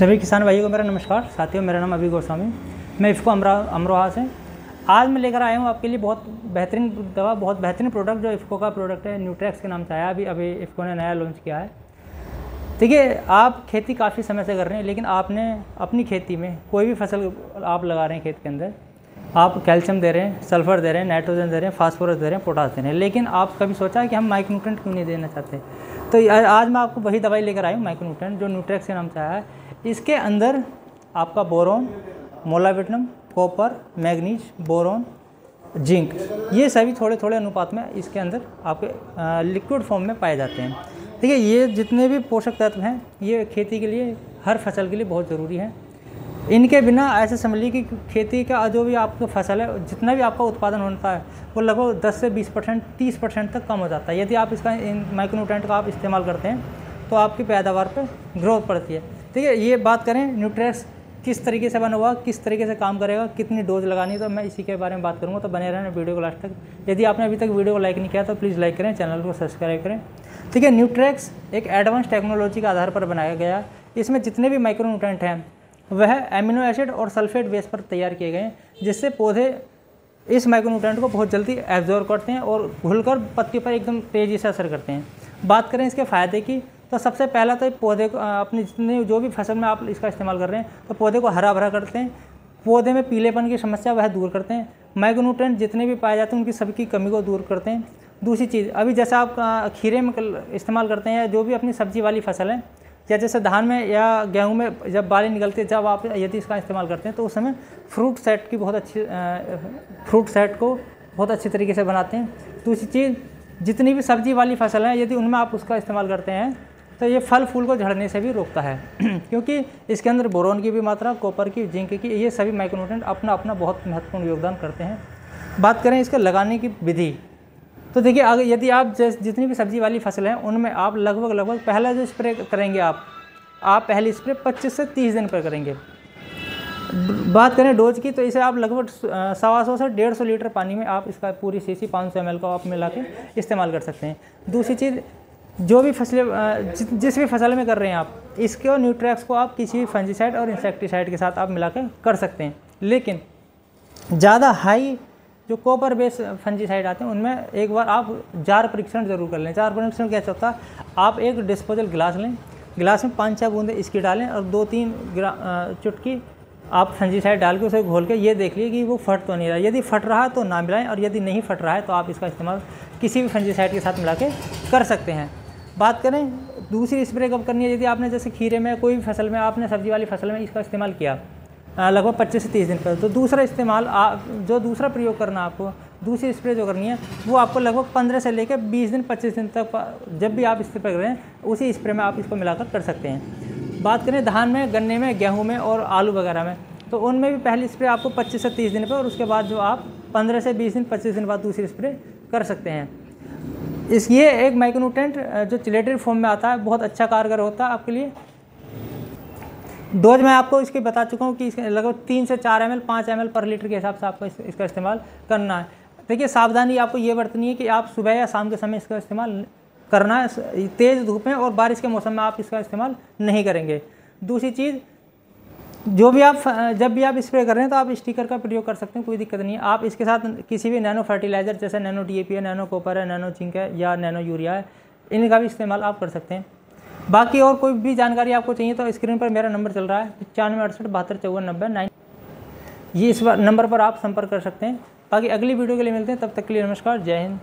सभी किसान भाइयों को मेरा नमस्कार। साथियों, मेरा नाम अभी गोस्वामी, मैं इफ़को अमरोहा से। आज मैं लेकर आया हूँ आपके लिए बहुत बेहतरीन दवा, बहुत बेहतरीन प्रोडक्ट जो इफ़को का प्रोडक्ट है, न्यूट्रैक्स के नाम से आया। अभी इफ़को ने नया लॉन्च किया है। देखिए, आप खेती काफ़ी समय से कर रहे हैं, लेकिन आपने अपनी खेती में कोई भी फसल आप लगा रहे हैं, खेत के अंदर आप कैल्शियम दे रहे हैं, सल्फ़र दे रहे हैं, नाइट्रोजन दे रहे हैं, फास्फोरस दे रहे हैं, पोटास दे रहे हैं, लेकिन आप कभी सोचा है कि हम माइक्रोन्यूट्रेंट क्यों नहीं देना चाहते? तो आज मैं आपको वही दवाई लेकर आया हूँ, माइक्रोन्यूट्रेंट, जो न्यूट्रैक्स के नाम से आया है। इसके अंदर आपका boron, molybdenum, copper, manganese, boron, zinc, ये सभी थोड़े थोड़े अनुपात में इसके अंदर आपके लिक्विड फॉर्म में पाए जाते हैं। देखिए, ये जितने भी पोषक तत्व हैं, ये खेती के लिए, हर फसल के लिए बहुत ज़रूरी है। इनके बिना ऐसे समझ लीजिए कि खेती का जो भी आपका फसल है, जितना भी आपका उत्पादन होता है, वो लगभग 10 से 20%, 30% तक कम हो जाता है। यदि आप इसका माइक्रोन्यूट्रेंट का आप इस्तेमाल करते हैं तो आपकी पैदावार पर ग्रोथ पड़ती है। ठीक है, ये बात करें न्यूट्रैक्स किस तरीके से बना हुआ, किस तरीके से काम करेगा, कितनी डोज लगानी है, तो मैं इसी के बारे में बात करूंगा। तो बने रहना वीडियो को लास्ट तक। यदि आपने अभी तक वीडियो को लाइक नहीं किया तो प्लीज़ लाइक करें, चैनल को सब्सक्राइब करें। ठीक है, न्यूट्रैक्स एक एडवांस टेक्नोलॉजी के आधार पर बनाया गया। इसमें जितने भी माइक्रोन्यूट्रेंट हैं वह एमिनो एसिड और सल्फेट बेस पर तैयार किए गए हैं, जिससे पौधे इस माइक्रोन्यूट्रेंट को बहुत जल्दी एब्जॉर्ब करते हैं और घुलकर पत्ती पर एकदम तेज़ी से असर करते हैं। बात करें इसके फ़ायदे की, तो सबसे पहला तो पौधे को अपनी जितने जो भी फसल में आप इसका इस्तेमाल कर रहे हैं, तो पौधे को हरा भरा करते हैं, पौधे में पीलेपन की समस्या वह दूर करते हैं। माइक्रोन्यूट्रेंट जितने भी पाए जाते हैं उनकी सबकी कमी को दूर करते हैं। दूसरी चीज़, अभी जैसे आप खीरे में इस्तेमाल करते हैं या जो भी अपनी सब्जी वाली फसल है, या जैसे धान में या गेहूं में जब बालें निकलती है, जब आप यदि इसका इस्तेमाल करते हैं तो उस समय फ्रूट सेट को बहुत अच्छी तरीके से बनाते हैं। दूसरी चीज़, जितनी भी सब्जी वाली फसल है, यदि उनमें आप उसका इस्तेमाल करते हैं तो ये फल फूल को झड़ने से भी रोकता है क्योंकि इसके अंदर बोरोन की भी मात्रा, कॉपर की, जिंक की, ये सभी माइक्रोन्यूट्रेंट अपना अपना बहुत महत्वपूर्ण योगदान करते हैं। बात करें इसके लगाने की विधि, तो देखिए, अगर यदि आप जितनी भी सब्जी वाली फसल हैं उनमें आप लगभग पहला जो स्प्रे करेंगे आप पहली स्प्रे 25 से 30 दिन पर करेंगे। बात करें डोज की, तो इसे आप लगभग 125 से 150 लीटर पानी में आप इसका पूरी शीशी 500 ml का आप मिला के इस्तेमाल कर सकते हैं। दूसरी चीज़, जो भी फसलें जिस भी फसल में कर रहे हैं आप, इसके न्यूट्रैक्स को आप किसी भी फंजीसाइड और इंसेक्टिसाइड के साथ आप मिला कर सकते हैं। लेकिन ज़्यादा हाई जो कॉपर बेस फंजीसाइड आते हैं उनमें एक बार आप जार परीक्षण जरूर कर लें। जार परीक्षण कैसे होता है, आप एक डिस्पोजल गिलास लें, गिलास में 5-6 बूंदे इसकी डालें और 2-3 चुटकी आप फंजीसाइड डाल के उसे घोल के ये देख लीजिए कि वो फट तो नहीं रहा। यदि फट रहा है तो ना मिलाएं, और यदि नहीं फट रहा है तो आप इसका इस्तेमाल किसी भी फंजीसाइड के साथ मिला के कर सकते हैं। बात करें दूसरी स्प्रे कब करनी है, यदि आपने जैसे खीरे में, कोई भी फसल में, आपने सब्जी वाली फसल में इसका इस्तेमाल किया लगभग 25 से 30 दिन पर, तो दूसरा इस्तेमाल जो दूसरा प्रयोग करना, आपको दूसरी स्प्रे जो करनी है वो आपको लगभग 15 से लेकर 20 दिन 25 दिन तक, जब भी आप स्प्रे कर रहे हैं उसी स्प्रे में आप इसको मिलाकर कर सकते हैं। बात करें धान में, गन्ने में, गेहूं में और आलू वगैरह में, तो उनमें भी पहली स्प्रे आपको 25 से 30 दिन पर, और उसके बाद जो आप 15 से 20 दिन 25 दिन बाद दूसरी स्प्रे कर सकते हैं। ये एक माइक्रोन्यूट्रेंट जो चिलेटेड फॉर्म में आता है, बहुत अच्छा कारगर होता है आपके लिए। डोज मैं आपको इसकी बता चुका हूँ कि इसके लगभग 3 से 4 ml, 5 ml पर लीटर के हिसाब से आपको इसका इस्तेमाल करना है। देखिए, सावधानी आपको ये बरतनी है कि आप सुबह या शाम के समय इसका इस्तेमाल करना है। तेज़ धूप में और बारिश के मौसम में आप इसका इस्तेमाल नहीं करेंगे। दूसरी चीज़, जब भी आप स्प्रे कर रहे हैं तो आप स्टिकर का प्रयोग कर सकते हैं, कोई दिक्कत नहीं है। आप इसके साथ किसी भी नैनो फर्टिलाइज़र जैसे नैनो DAP है, नैनो कॉपर है, नैनो जिंक है या नैनो यूरिया है, इनका भी इस्तेमाल आप कर सकते हैं। बाकी और कोई भी जानकारी आपको चाहिए तो स्क्रीन पर मेरा नंबर चल रहा है 9568725490, ये इस नंबर पर आप संपर्क कर सकते हैं। बाकी अगली वीडियो के लिए मिलते हैं, तब तक के लिए नमस्कार, जय हिंद।